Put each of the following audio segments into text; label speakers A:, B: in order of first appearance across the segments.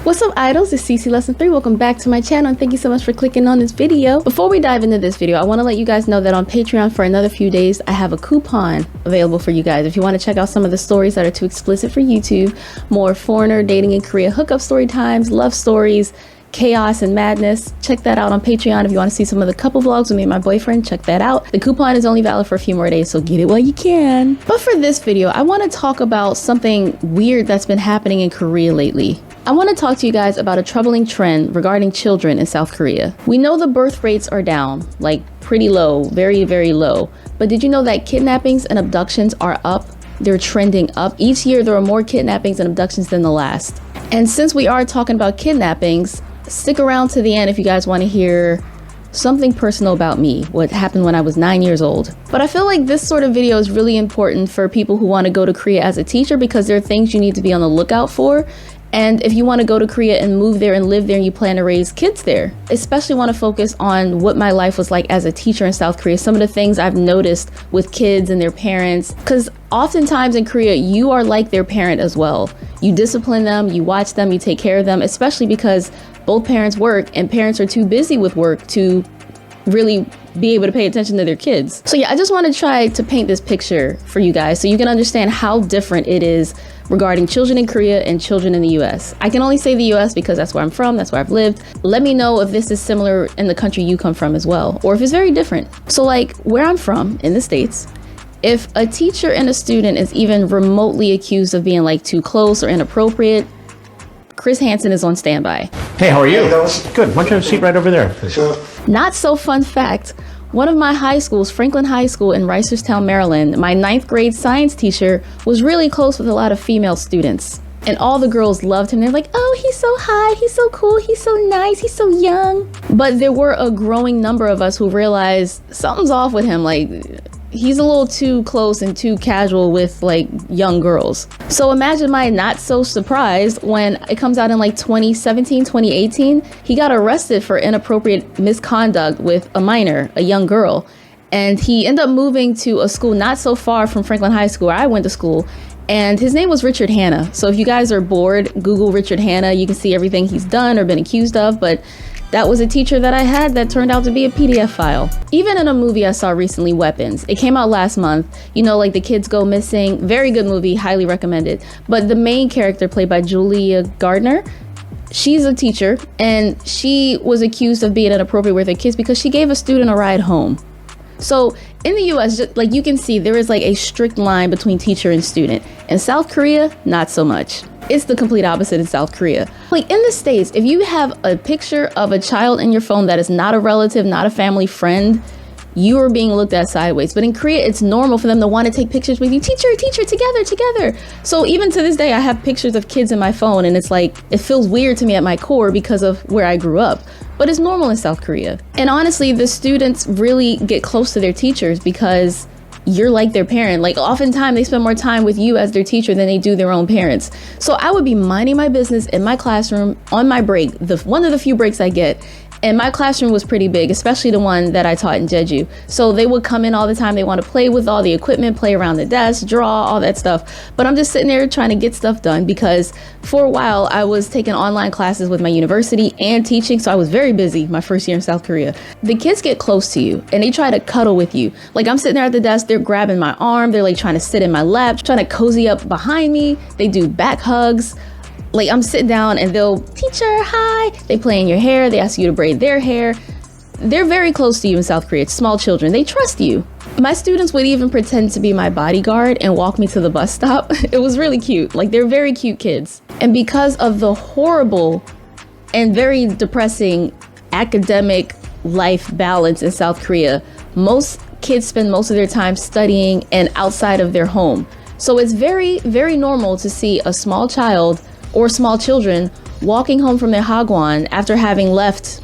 A: What's up, idols? It's CC Lesson 3. Welcome back to my channel and thank you so much for clicking on this video. Before we dive into this video, I want to let you guys know that on Patreon for another few days, I have a coupon available for you guys. If you want to check out some of the stories that are too explicit for YouTube, more foreigner dating in Korea hookup story times, love stories, chaos and madness, check that out on Patreon. If you want to see some of the couple vlogs with me and my boyfriend, check that out. The coupon is only valid for a few more days, so get it while you can. But for this video, I want to talk about something weird that's been happening in Korea lately. I want to talk to you guys about a troubling trend regarding children in South Korea. We know the birth rates are down, like pretty low, very, very low. But did you know that kidnappings and abductions are up? They're trending up. Each year there are more kidnappings and abductions than the last. And since we are talking about kidnappings, stick around to the end if you guys want to hear something personal about me, what happened when I was 9 years old. But I feel like this sort of video is really important for people who want to go to Korea as a teacher because there are things you need to be on the lookout for. And if you want to go to Korea and move there and live there and you plan to raise kids there, especially want to focus on what my life was like as a teacher in South Korea, some of the things I've noticed with kids and their parents, because oftentimes in Korea, you are like their parent as well. You discipline them, you watch them, you take care of them, especially because both parents work and parents are too busy with work to really be able to pay attention to their kids. So yeah, I just want to try to paint this picture for you guys so you can understand how different it is regarding children in Korea and children in the US. I can only say the US because that's where I'm from, that's where I've lived. Let me know if this is similar in the country you come from as well, or if it's very different. So like where I'm from in the States, if a teacher and a student is even remotely accused of being like too close or inappropriate, Chris Hansen is on standby.
B: Hey, how are you? Good. Why don't you have a seat right over there?
C: Sure.
A: Not so fun fact, one of my high schools, Franklin High School in Reisterstown, Maryland, my 9th grade science teacher was really close with a lot of female students. And all the girls loved him. They're like, oh, he's so hot, he's so cool, he's so nice, he's so young. But there were a growing number of us who realized something's off with him. Like, he's a little too close and too casual with like young girls. So imagine my not so surprise when it comes out in like 2017, 2018, he got arrested for inappropriate misconduct with a minor, a young girl. And he ended up moving to a school not so far from Franklin High School where I went to school. And his name was Richard Hanna. So if you guys are bored, Google Richard Hanna, you can see everything he's done or been accused of. But that was a teacher that I had that turned out to be a PDF file. Even in a movie I saw recently, Weapons, it came out last month. You know, like the kids go missing. Very good movie, highly recommended. But the main character played by Julia Gardner, she's a teacher and she was accused of being inappropriate with her kids because she gave a student a ride home. So in the US, just like you can see, there is like a strict line between teacher and student. In South Korea, not so much. It's the complete opposite in South Korea. Like in the States, if you have a picture of a child in your phone that is not a relative, not a family friend, you are being looked at sideways. But in Korea, it's normal for them to want to take pictures with you. Teacher, together. So even to this day, I have pictures of kids in my phone and it's like, it feels weird to me at my core because of where I grew up. But it's normal in South Korea. And honestly, the students really get close to their teachers because you're like their parent. Like oftentimes they spend more time with you as their teacher than they do their own parents. So I would be minding my business in my classroom on my break, one of the few breaks I get. And my classroom was pretty big, especially the one that I taught in Jeju. So they would come in all the time. They want to play with all the equipment, play around the desk, draw, all that stuff. But I'm just sitting there trying to get stuff done because for a while I was taking online classes with my university and teaching. So I was very busy my first year in South Korea. The kids get close to you and they try to cuddle with you. Like I'm sitting there at the desk, they're grabbing my arm. They're like trying to sit in my lap, trying to cozy up behind me. They do back hugs. Like I'm sitting down and they'll, teacher, hi. They play in your hair. They ask you to braid their hair. They're very close to you in South Korea. It's small children. They trust you. My students would even pretend to be my bodyguard and walk me to the bus stop. It was really cute. Like they're very cute kids. And because of the horrible and very depressing academic life balance in South Korea, most kids spend most of their time studying and outside of their home. So it's very, very normal to see a small child or small children walking home from their hagwon after having left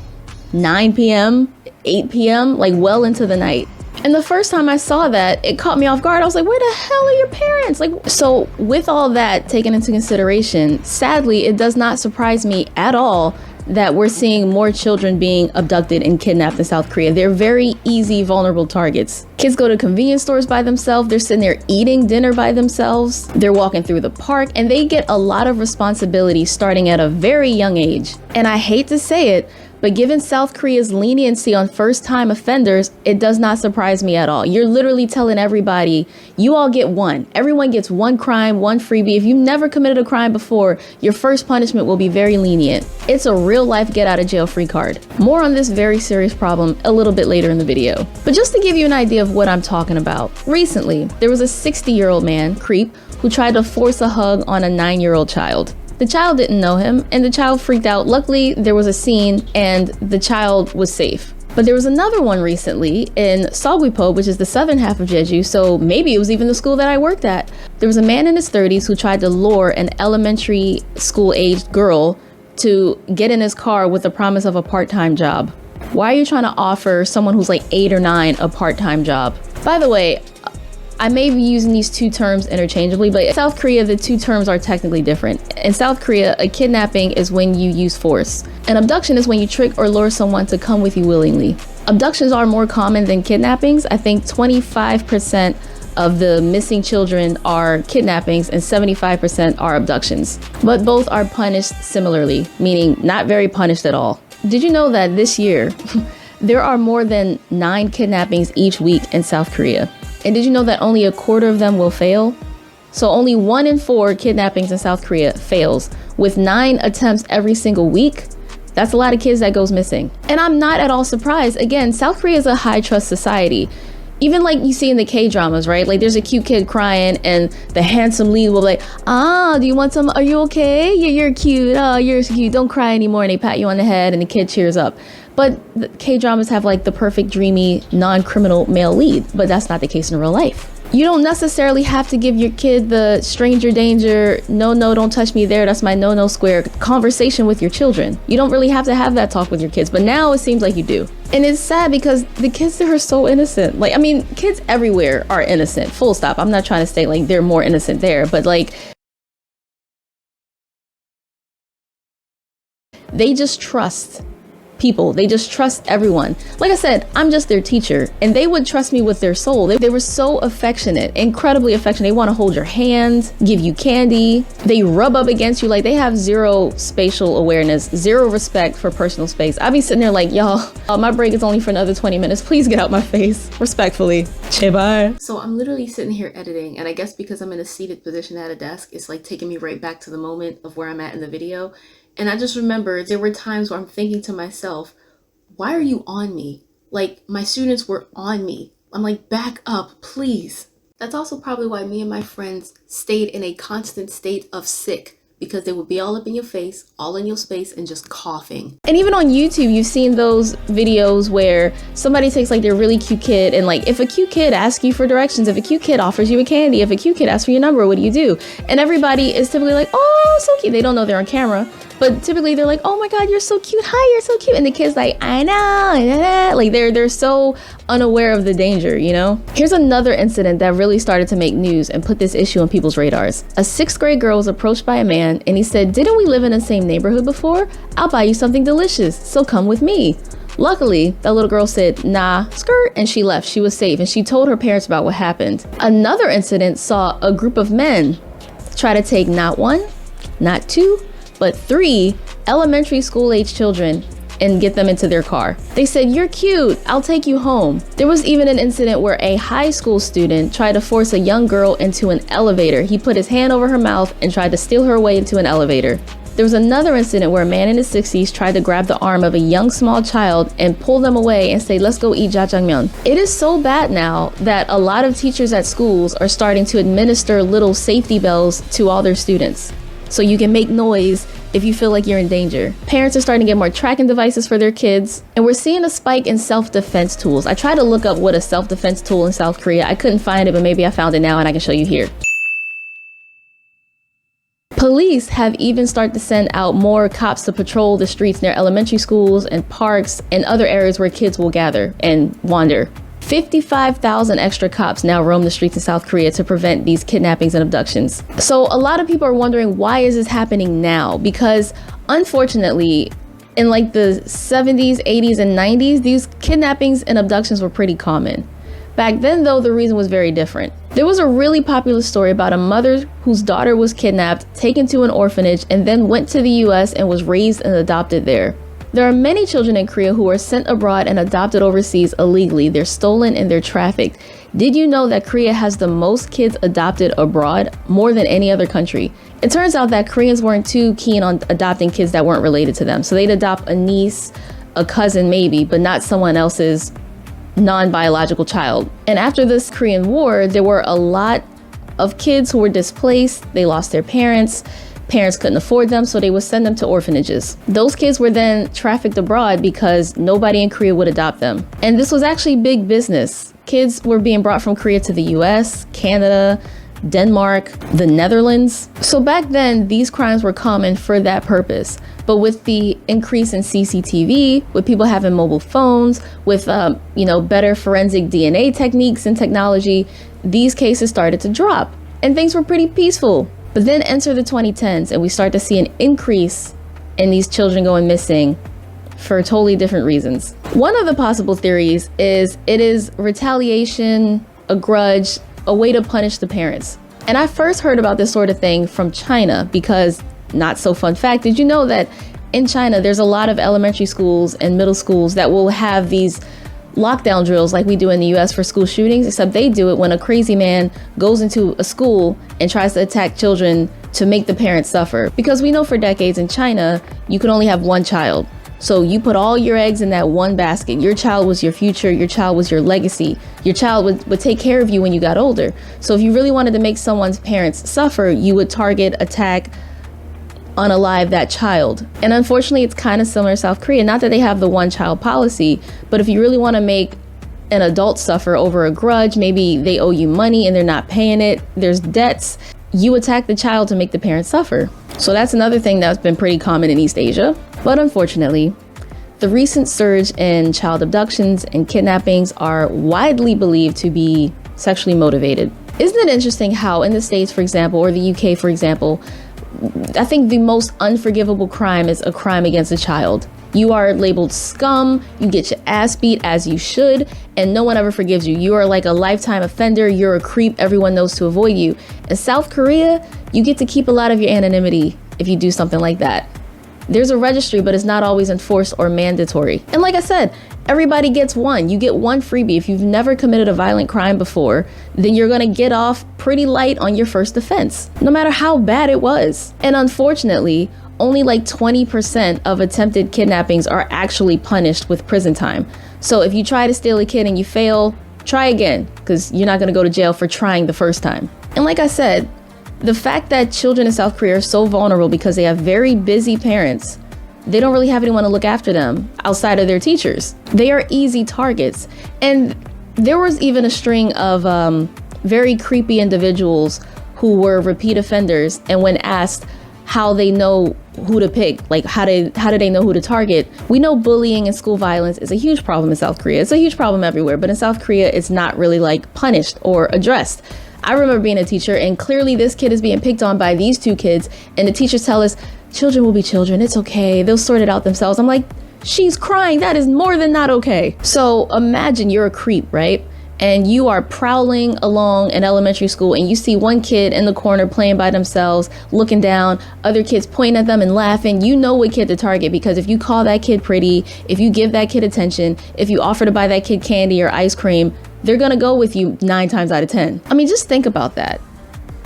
A: 9 p.m., 8 p.m., like well into the night. And the first time I saw that, it caught me off guard. I was like, where the hell are your parents? Like, so with all that taken into consideration, sadly, it does not surprise me at all that we're seeing more children being abducted and kidnapped in South Korea. They're very easy, vulnerable targets. Kids go to convenience stores by themselves. They're sitting there eating dinner by themselves. They're walking through the park, and they get a lot of responsibility starting at a very young age. And I hate to say it, but given South Korea's leniency on first-time offenders, it does not surprise me at all. You're literally telling everybody, you all get one. Everyone gets one crime, one freebie. If you've never committed a crime before, your first punishment will be very lenient. It's a real-life get-out-of-jail-free card. More on this very serious problem a little bit later in the video. But just to give you an idea of what I'm talking about, recently, there was a 60-year-old man, creep, who tried to force a hug on a 9-year-old child. The child didn't know him, and the child freaked out. Luckily, there was a scene, and the child was safe. But there was another one recently in Seogwipo, which is the southern half of Jeju, so maybe it was even the school that I worked at. There was a man in his 30s who tried to lure an elementary school-aged girl to get in his car with the promise of a part-time job. Why are you trying to offer someone who's like 8 or 9 a part-time job? By the way, I may be using these two terms interchangeably, but in South Korea, the two terms are technically different. In South Korea, a kidnapping is when you use force. An abduction is when you trick or lure someone to come with you willingly. Abductions are more common than kidnappings. I think 25% of the missing children are kidnappings and 75% are abductions. But both are punished similarly, meaning not very punished at all. Did you know that this year, there are more than 9 kidnappings each week in South Korea? And did you know that only a quarter of them will fail? So only 1 in 4 kidnappings in South Korea fails, with 9 attempts every single week. That's a lot of kids that goes missing. And I'm not at all surprised. Again, South Korea is a high trust society. Even like you see in the K-dramas, right? Like there's a cute kid crying and the handsome lead will be like, do you want some? Are you okay? You're cute. Oh, you're cute. Don't cry anymore. And they pat you on the head and the kid cheers up. But the K-dramas have like the perfect, dreamy, non-criminal male lead. But that's not the case in real life. You don't necessarily have to give your kid the stranger danger, no, don't touch me there, that's my no square conversation with your children. You don't really have to have that talk with your kids, but now it seems like you do. And it's sad because the kids there are so innocent. Like, I mean, kids everywhere are innocent, full stop. I'm not trying to say like they're more innocent there, but like, they just trust people. They just trust everyone. Like I said, I'm just their teacher and they would trust me with their soul. They were so affectionate, incredibly affectionate. They want to hold your hand, give you candy. They rub up against you. Like they have zero spatial awareness, zero respect for personal space. I'd be sitting there like, y'all, my break is only for another 20 minutes. Please get out my face respectfully. Bye. So I'm literally sitting here editing, and I guess because I'm in a seated position at a desk, it's like taking me right back to the moment of where I'm at in the video. And I just remember there were times where I'm thinking to myself, why are you on me? Like my students were on me. I'm like, back up, please. That's also probably why me and my friends stayed in a constant state of sick, because they would be all up in your face, all in your space, and just coughing. And even on YouTube, you've seen those videos where somebody takes like their really cute kid, and like if a cute kid asks you for directions, if a cute kid offers you a candy, if a cute kid asks for your number, what do you do? And everybody is typically like, oh, so cute. They don't know they're on camera, but typically they're like, oh my God, you're so cute. Hi, you're so cute. And the kid's like, I know. Like they're so unaware of the danger, you know? Here's another incident that really started to make news and put this issue on people's radars. A 6th grade girl was approached by a man and he said, didn't we live in the same neighborhood before? I'll buy you something delicious, so come with me. Luckily, that little girl said, nah, skirt, and she left. She was safe, and she told her parents about what happened. Another incident saw a group of men try to take not 1, not 2, but 3 elementary school-age children and get them into their car. They said, you're cute, I'll take you home. There was even an incident where a high school student tried to force a young girl into an elevator. He put his hand over her mouth and tried to steal her away into an elevator. There was another incident where a man in his 60s tried to grab the arm of a young small child and pull them away and say, let's go eat jjajangmyeon. It is so bad now that a lot of teachers at schools are starting to administer little safety bells to all their students, so you can make noise if you feel like you're in danger. Parents are starting to get more tracking devices for their kids, and we're seeing a spike in self-defense tools. I tried to look up what a self-defense tool in South Korea. I couldn't find it, but maybe I found it now and I can show you here. Police have even started to send out more cops to patrol the streets near elementary schools and parks and other areas where kids will gather and wander. 55,000 extra cops now roam the streets in South Korea to prevent these kidnappings and abductions. So a lot of people are wondering, why is this happening now? Because unfortunately, In like the 70s, 80s, and 90s, these kidnappings and abductions were pretty common. Back then, though, the reason was very different. There was a really popular story about a mother whose daughter was kidnapped, taken to an orphanage, and then went to the US and was raised and adopted there. There are many children in Korea who are sent abroad and adopted overseas illegally. They're stolen and they're trafficked. Did you know that Korea has the most kids adopted abroad, more than any other country? It turns out that Koreans weren't too keen on adopting kids that weren't related to them. So they'd adopt a niece, a cousin maybe, but not someone else's non-biological child. And after this Korean War, there were a lot of kids who were displaced. They lost their parents. Parents couldn't afford them, so they would send them to orphanages. Those kids were then trafficked abroad because nobody in Korea would adopt them. And this was actually big business. Kids were being brought from Korea to the US, Canada, Denmark, the Netherlands. So back then, these crimes were common for that purpose. But with the increase in CCTV, with people having mobile phones, with better forensic DNA techniques and technology, these cases started to drop and things were pretty peaceful. But then enter the 2010s and we start to see an increase in these children going missing for totally different reasons. One of the possible theories is it is retaliation, a grudge, a way to punish the parents. And I first heard about this sort of thing from China because, not so fun fact, did you know that in China there's a lot of elementary schools and middle schools that will have these lockdown drills like we do in the US for school shootings, except they do it when a crazy man goes into a school and tries to attack children to make the parents suffer. Because we know for decades in China, you could only have one child. So you put all your eggs in that one basket. Your child was your future. Your child was your legacy. Your child would take care of you when you got older. So if you really wanted to make someone's parents suffer, you would target, attack, unalive that child. And unfortunately, it's kind of similar to South Korea. Not that they have the one child policy, but if you really want to make an adult suffer over a grudge, maybe they owe you money and they're not paying it, there's debts, you attack the child to make the parents suffer. So that's another thing that's been pretty common in East Asia. But unfortunately, the recent surge in child abductions and kidnappings are widely believed to be sexually motivated. Isn't it interesting how in the States, for example, or the UK, for example, I think the most unforgivable crime is a crime against a child. You are labeled scum, you get your ass beat as you should, and no one ever forgives you. You are like a lifetime offender, you're a creep, everyone knows to avoid you. In South Korea, you get to keep a lot of your anonymity if you do something like that. There's a registry, but it's not always enforced or mandatory. And like I said, everybody gets one. You get one freebie. If you've never committed a violent crime before, then you're gonna get off pretty light on your first offense, no matter how bad it was. And unfortunately, only like 20% of attempted kidnappings are actually punished with prison time. So if you try to steal a kid and you fail, try again, because you're not gonna go to jail for trying the first time. And like I said, the fact that children in South Korea are so vulnerable because they have very busy parents, they don't really have anyone to look after them outside of their teachers. They are easy targets. And there was even a string of very creepy individuals who were repeat offenders, and when asked how they know who to pick, like how do they know who to target? We know bullying and school violence is a huge problem in South Korea. It's a huge problem everywhere, but in South Korea, it's not really like punished or addressed. I remember being a teacher and clearly this kid is being picked on by these two kids, and the teachers tell us, children will be children, it's okay, they'll sort it out themselves. I'm like, she's crying, that is more than not okay. So imagine you're a creep, right? And you are prowling along an elementary school and you see one kid in the corner playing by themselves, looking down, other kids pointing at them and laughing. You know what kid to target, because if you call that kid pretty, if you give that kid attention, if you offer to buy that kid candy or ice cream, they're gonna go with you 9 times out of 10. I mean, just think about that.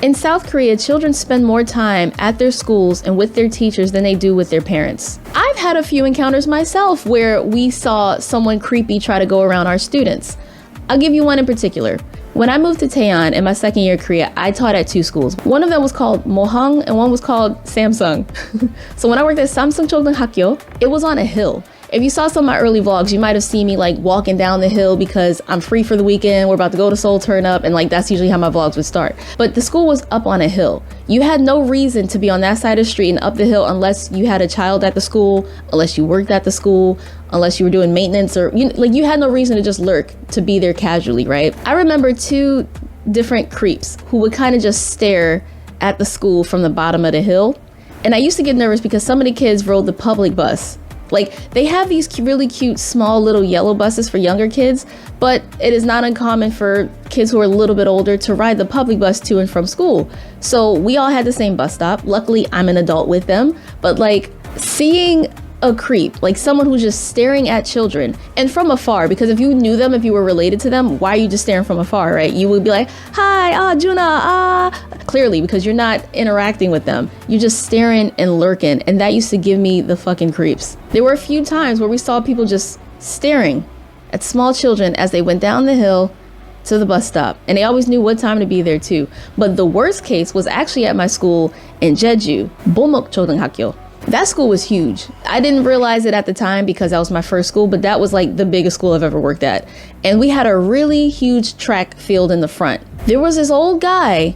A: In South Korea, children spend more time at their schools and with their teachers than they do with their parents. I've had a few encounters myself where we saw someone creepy try to go around our students. I'll give you one in particular. When I moved to Taeyeon in my second year of Korea, I taught at 2 schools. One of them was called Mohang and one was called Samsung. So when I worked at Samsung Chogung Hakyo, it was on a hill. If you saw some of my early vlogs, you might have seen me like walking down the hill because I'm free for the weekend. We're about to go to Seoul Turn Up, and like that's usually how my vlogs would start. But the school was up on a hill. You had no reason to be on that side of the street and up the hill unless you had a child at the school, unless you worked at the school, unless you were doing maintenance, or you had no reason to just lurk, to be there casually, right? I remember 2 different creeps who would kind of just stare at the school from the bottom of the hill. And I used to get nervous because some of the kids rode the public bus. Like, they have these really cute, small little yellow buses for younger kids, but it is not uncommon for kids who are a little bit older to ride the public bus to and from school. So we all had the same bus stop. Luckily, I'm an adult with them, but like seeing a creep, like someone who's just staring at children and from afar, because if you knew them, if you were related to them, why are you just staring from afar, right? You would be like, hi, Juna, clearly, because you're not interacting with them. You're just staring and lurking. And that used to give me the fucking creeps. There were a few times where we saw people just staring at small children as they went down the hill to the bus stop. And they always knew what time to be there too. But the worst case was actually at my school in Jeju, Bomok Chodenghakyo. That school was huge. I didn't realize it at the time because that was my first school, but that was like the biggest school I've ever worked at. And we had a really huge track field in the front. There was this old guy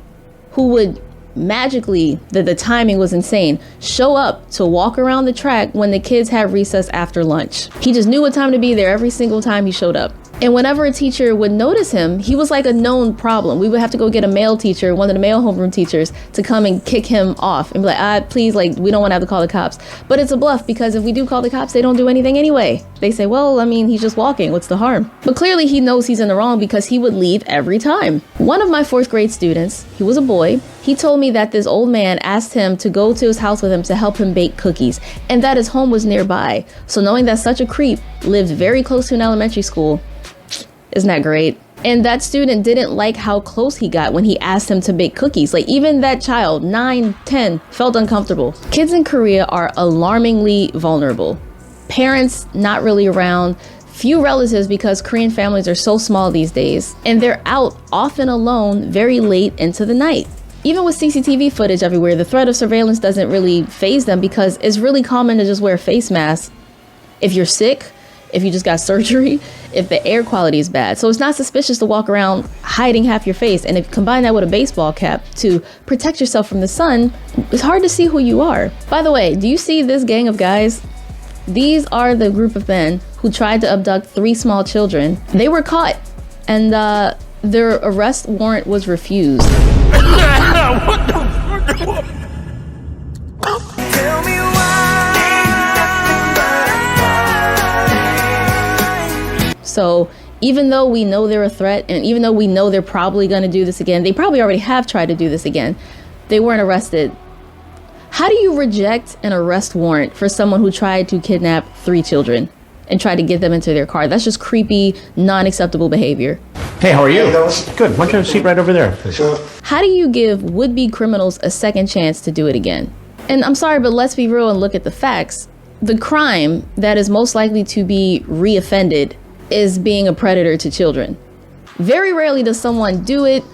A: who would magically, the timing was insane, show up to walk around the track when the kids had recess after lunch. He just knew what time to be there every single time he showed up. And whenever a teacher would notice him, he was like a known problem. We would have to go get a male teacher, one of the male homeroom teachers, to come and kick him off and be like, please, like, we don't want to have to call the cops. But it's a bluff, because if we do call the cops, they don't do anything anyway. They say, well, I mean, he's just walking. What's the harm? But clearly he knows he's in the wrong, because he would leave every time. One of my 4th grade students, he was a boy, he told me that this old man asked him to go to his house with him to help him bake cookies, and that his home was nearby. So knowing that such a creep lived very close to an elementary school, isn't that great? And that student didn't like how close he got when he asked him to bake cookies. Like, even that child, 9, 10, felt uncomfortable. Kids in Korea are alarmingly vulnerable. Parents not really around, few relatives, because Korean families are so small these days, and they're out often alone very late into the night. Even with CCTV footage everywhere, the threat of surveillance doesn't really faze them, because it's really common to just wear face masks if you're sick, if you just got surgery, if the air quality is bad. So it's not suspicious to walk around hiding half your face. And if you combine that with a baseball cap to protect yourself from the sun, it's hard to see who you are. By the way, do you see this gang of guys? These are the group of men who tried to abduct 3 small children. They were caught, and their arrest warrant was refused.
C: What the? Tell me why.
A: So even though we know they're a threat, and even though we know they're probably going to do this again, they probably already have tried to do this again, they weren't arrested. How do you reject an arrest warrant for someone who tried to kidnap 3 children and tried to get them into their car? That's just creepy, non-acceptable behavior.
B: Hey, how are you? Good. Why don't you have a seat right over there?
A: How do you give would-be criminals a second chance to do it again? And I'm sorry, but let's be real and look at the facts. The crime that is most likely to be reoffended is being a predator to children. Very rarely does someone do it,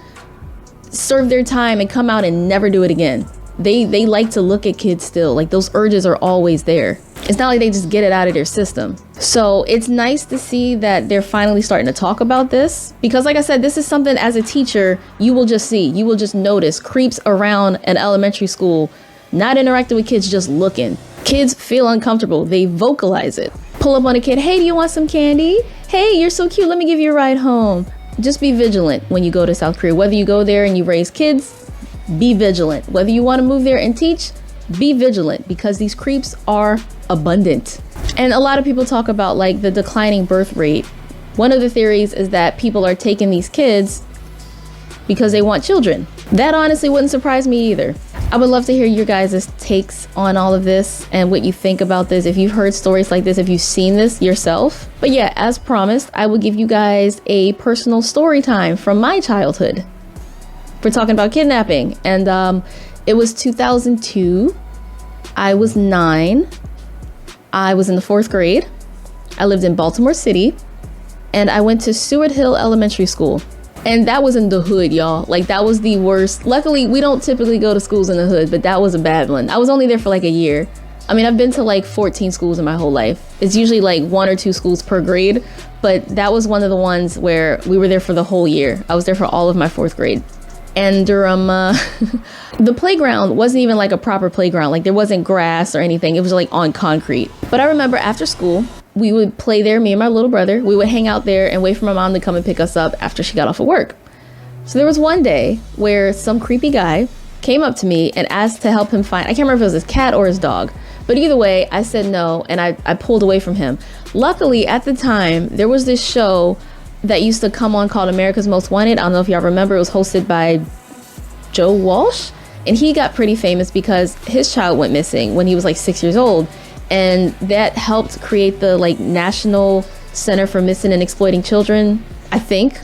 A: serve their time, and come out and never do it again. They like to look at kids still. Like, those urges are always there. It's not like they just get it out of their system. So it's nice to see that they're finally starting to talk about this, because like I said, this is something as a teacher you will just see, you will just notice creeps around an elementary school, not interacting with kids, just looking. Kids feel uncomfortable, they vocalize it. Pull up on a kid, hey, do you want some candy? Hey, you're so cute, let me give you a ride home. Just be vigilant when you go to South Korea. Whether you go there and you raise kids, be vigilant. Whether you want to move there and teach, be vigilant, because these creeps are abundant. And a lot of people talk about like the declining birth rate. One of the theories is that people are taking these kids because they want children. That honestly wouldn't surprise me either. I would love to hear your guys' takes on all of this and what you think about this. If you've heard stories like this, if you've seen this yourself. But yeah, as promised, I will give you guys a personal story time from my childhood. We're talking about kidnapping. And it was 2002. I was 9. I was in the 4th grade. I lived in Baltimore City. And I went to Seward Hill Elementary School. And that was in the hood, y'all. Like, that was the worst. Luckily, we don't typically go to schools in the hood, but that was a bad one. I was only there for like a year. I mean, I've been to like 14 schools in my whole life. It's usually like 1 or 2 schools per grade, but that was one of the ones where we were there for the whole year. I was there for all of my 4th grade. And the playground wasn't even like a proper playground. Like, there wasn't grass or anything. It was like on concrete. But I remember after school, we would play there, me and my little brother. We would hang out there and wait for my mom to come and pick us up after she got off of work. So there was one day where some creepy guy came up to me and asked to help him find, I can't remember if it was his cat or his dog, But either way, I said no, and I pulled away from him. Luckily, at the time, there was this show that used to come on called America's Most Wanted. I don't know if y'all remember. It was hosted by Joe Walsh, and he got pretty famous because his child went missing when he was like 6 years old, and that helped create the like National Center for Missing and Exploiting Children, I think.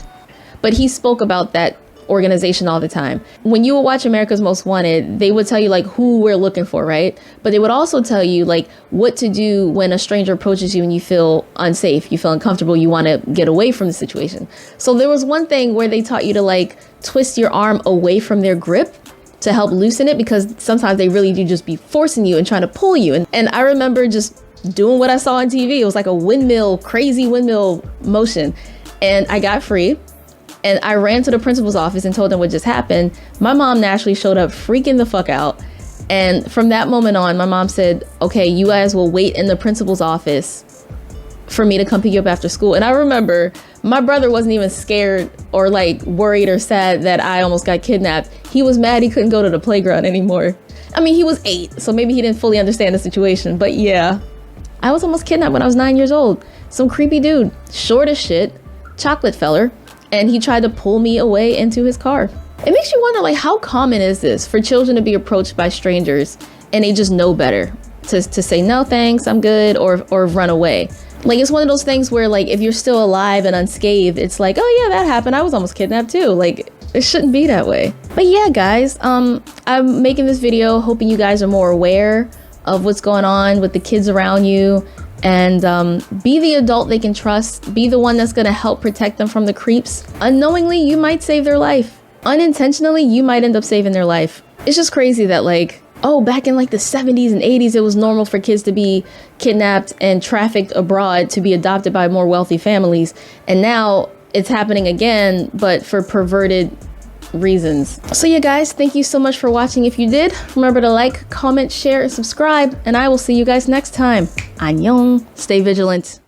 A: But he spoke about that organization all the time. When you would watch America's Most Wanted, they would tell you like who we're looking for, right? But they would also tell you like what to do when a stranger approaches you and you feel unsafe, you feel uncomfortable, you want to get away from the situation. So there was one thing where they taught you to like twist your arm away from their grip to help loosen it, because sometimes they really do just be forcing you and trying to pull you. And I remember just doing what I saw on TV. It was like a windmill, crazy windmill motion. And I got free. And I ran to the principal's office and told them what just happened. My mom naturally showed up freaking the fuck out. And from that moment on, my mom said, okay, you guys will wait in the principal's office for me to come pick you up after school. And I remember my brother wasn't even scared or like worried or sad that I almost got kidnapped. He was mad he couldn't go to the playground anymore. I mean, he was 8, so maybe he didn't fully understand the situation. But yeah, I was almost kidnapped when I was 9 years old. Some creepy dude, short as shit, chocolate feller. And he tried to pull me away into his car. It makes you wonder, like, how common is this for children to be approached by strangers and they just know better to say, no, thanks, I'm good, or run away? Like, it's one of those things where, like, if you're still alive and unscathed, it's like, oh yeah, that happened. I was almost kidnapped too. Like, it shouldn't be that way. But yeah, guys, I'm making this video hoping you guys are more aware of what's going on with the kids around you. And be the adult they can trust. Be the one that's gonna help protect them from the creeps. Unknowingly, you might save their life. Unintentionally, you might end up saving their life. It's just crazy that like, oh, back in like the 70s and 80s, it was normal for kids to be kidnapped and trafficked abroad to be adopted by more wealthy families. And now it's happening again, but for perverted reasons. So yeah, guys, thank you so much for watching. If you did, remember to like, comment, share, and subscribe, and I will see you guys next time. Annyeong. Stay vigilant.